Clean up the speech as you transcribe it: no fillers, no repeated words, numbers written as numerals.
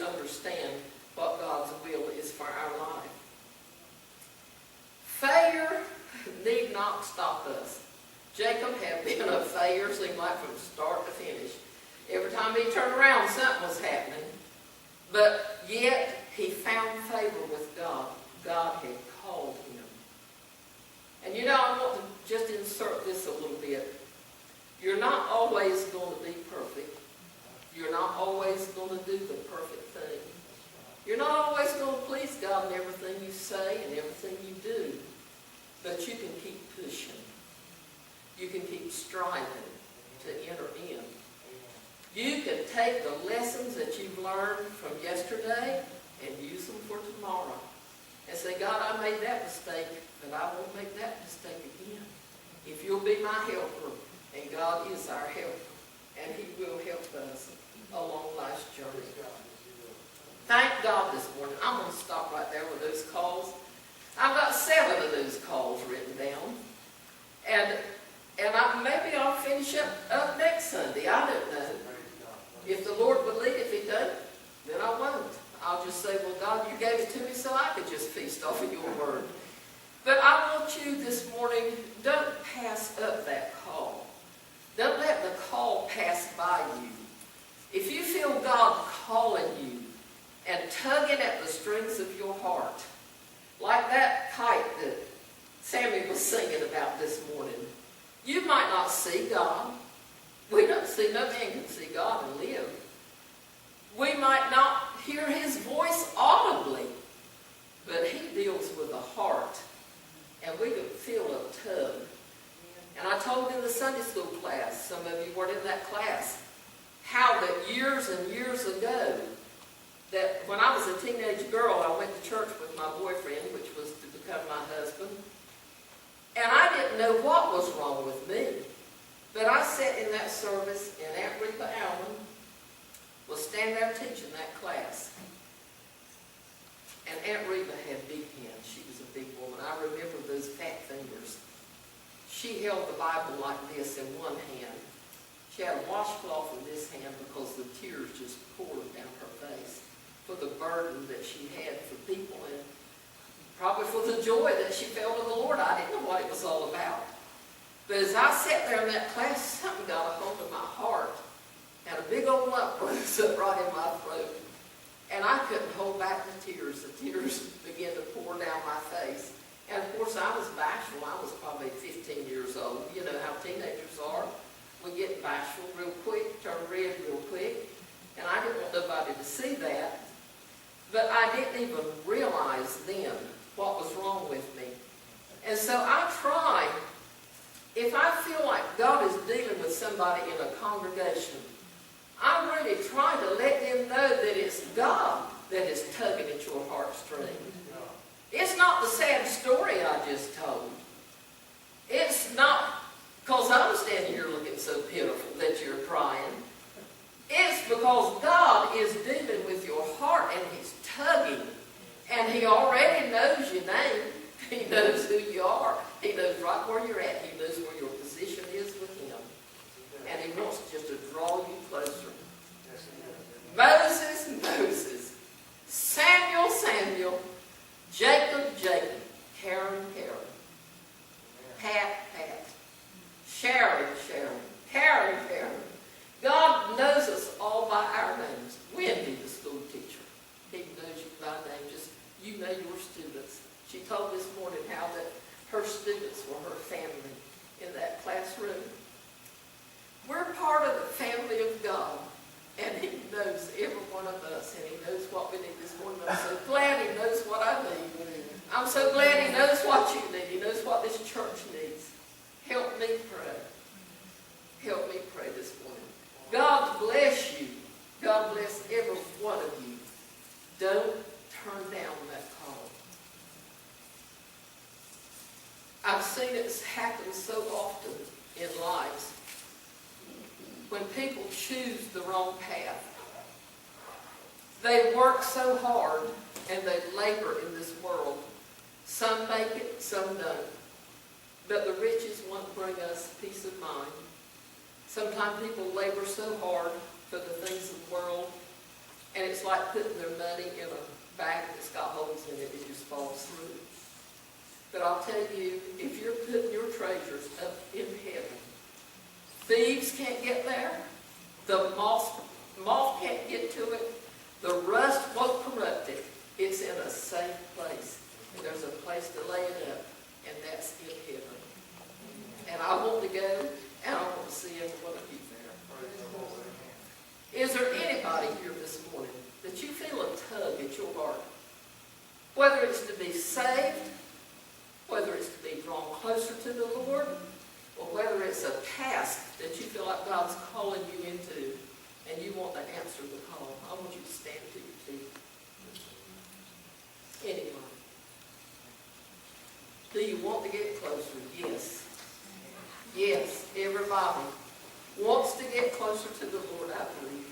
understand what God's will is for our life. Failure need not stop us. Jacob had been a failure, seemed like from start to finish. Every time he turned around, something was happening. But yet, he found favor with God. God had called him. And you know, I want to just insert this a little bit. You're not always going to be perfect. You're not always going to do the perfect thing. You're not always going to please God in everything you say and everything you do. But you can keep pushing. You can keep striving to enter in. You can take the lessons that you've learned from yesterday and use them for tomorrow. And say, God, I made that mistake, but I won't make that mistake again. If you'll be my helper, and God is our helper, and he will help us along life's journey. Thank God this morning. I'm going to stop right there with those calls. I've got 7 of those calls written down. And maybe I'll finish up next Sunday. I don't know. If the Lord would lead, if he doesn't, then I won't. I'll just say, well, God, you gave it to me so I could just feast off of your word. But I want you this morning, don't pass up that call. Don't let the call pass by you. If you feel God calling you and tugging at the strings of your heart, like that kite that Sammy was singing about this morning, you might not see God. We don't see, no man can see God and live. We might not hear his voice audibly, but he deals with the heart, and we can feel a tug. And I told in the Sunday school class, some of you weren't in that class, how that years and years ago, that when I was a teenage girl, I went to church with my boyfriend, which was to become my husband, and I didn't know what was wrong with me. But I sat in that service, and Aunt Rita Allen was standing there teaching that class. And Aunt Rita had big hands. She was a big woman. I remember those fat fingers. She held the Bible like this in one hand. She had a washcloth in this hand because the tears just poured down her face for the burden that she had for people and probably for the joy that she felt of the Lord. I didn't know what it was all about. But as I sat there in that class, something got a hold of my heart. And a big old lump rose up right in my throat. And I couldn't hold back the tears. The tears began to pour down my face. And of course, I was bashful. I was probably 15 years old. You know how teenagers are. We get bashful real quick, turn red real quick. And I didn't want nobody to see that. But I didn't even realize then what was wrong with me. And so I try, if I feel like God is dealing with somebody in a congregation, I really try to let them know that it's God that is tugging at your heartstrings. It's not the sad story I just told. It's not because I'm standing here looking so pitiful that you're crying. It's because God is dealing with your heart and he's tugging. And he already knows your name. He knows who you are. He knows right where you're at. He knows where your position is with him. And he wants just to draw you closer. Moses, Moses. Samuel, Samuel. Jacob, Jacob. Karen, Karen. Pat, Pat. Sharon, Sharon. Karen, Karen. God knows us all by our names. Wendy, the school teacher. He knows you by name. Just, you know your students. She told this morning how that her students were her family in that classroom. We're part of the family of God, and he knows every one of us, and he knows what we need this morning. I'm so glad he knows what I need. I'm so glad he knows what you need. He knows what this church needs. Help me pray. Help me pray this morning. God bless you. God bless every one of you. Don't turn down that call. I've seen it happen so often in lives when people choose the wrong path. They work so hard and they labor in this world. Some make it, some don't. But the riches won't bring us peace of mind. Sometimes people labor so hard for the things of the world, and it's like putting their money in a bag that's got holes in it, it just falls through. But I'll tell you, if you're putting your treasures up in heaven, thieves can't get there, the moth can't get to it, the rust won't corrupt it. It's in a safe place. And there's a place to lay it up, and that's in heaven. And I want to go, and I want to see every one of you there. Is there anybody here this morning that you feel a tug at your heart? Whether it's to be saved, whether it's to be drawn closer to the Lord, or whether it's a task that you feel like God's calling you into, and you want to answer the call, I want you to stand to your feet. Anyone? Do you want to get closer? Yes. Yes, everybody wants to get closer to the Lord, I believe.